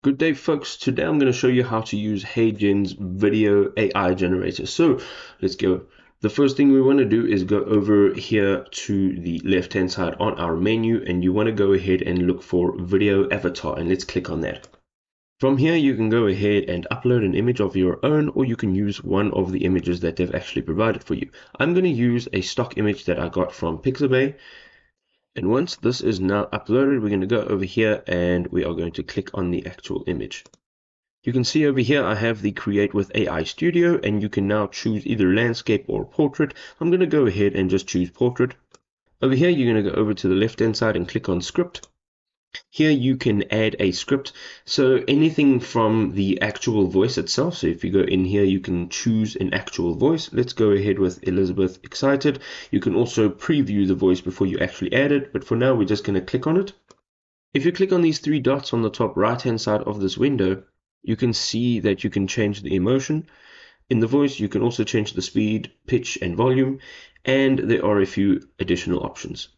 Good day, folks. Today I'm going to show you how to use Heygen's video AI generator. So let's go. The first thing we want to do is go over here to the left-hand side on our menu, and you want to go ahead and look for video avatar, and let's click on that. From here, you can go ahead and upload an image of your own, or you can use one of the images that they've actually provided for you. I'm going to use a stock image that I got from Pixabay. And once this is now uploaded, we're going to go over here and we are going to click on the actual image. You can see over here I have the Create with AI Studio, and you can now choose either landscape or portrait. I'm going to go ahead and just choose portrait. Over here, you're going to go over to the left hand side and click on script. Here you can add a script, so anything from the actual voice itself. So if you go in here, you can choose an actual voice. Let's go ahead with Elizabeth Excited. You can also preview the voice before you actually add it, but for now we're just going to click on it. If you click on these three dots on the top right hand side of this window, you can see that you can change the emotion. In the voice, you can also change the speed, pitch, and volume, and there are a few additional options.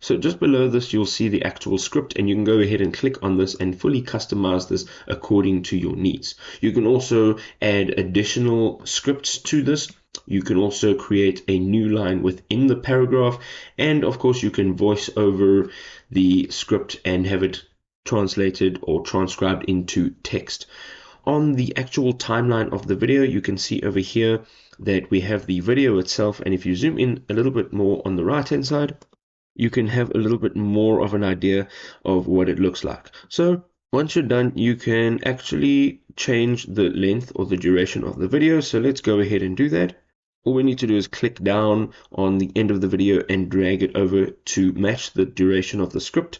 So just below this, you'll see the actual script, and you can go ahead and click on this and fully customize this according to your needs. You can also add additional scripts to this. You can also create a new line within the paragraph, and of course you can voice over the script and have it translated or transcribed into text. On the actual timeline of the video, you can see over here that we have the video itself, and if you zoom in a little bit more on the right hand side, you can have a little bit more of an idea of what it looks like. So once you're done, you can actually change the length or the duration of the video. So let's go ahead and do that. All we need to do is click down on the end of the video and drag it over to match the duration of the script.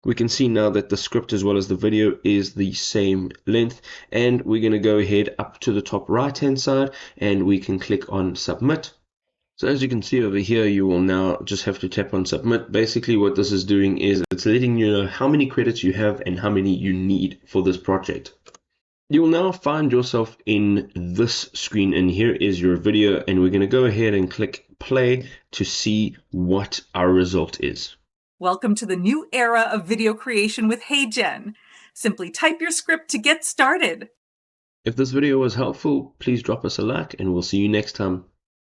We can see now that the script as well as the video is the same length, and we're going to go ahead up to the top right hand side and we can click on submit. So as you can see over here, you will now just have to tap on submit. Basically what this is doing is it's letting you know how many credits you have and how many you need for this project. You will now find yourself in this screen, and here is your video, and we're going to go ahead and click play to see what our result is. Welcome to the new era of video creation with Heygen. Simply type your script to get started. If this video was helpful, please drop us a like, and we'll see you next time.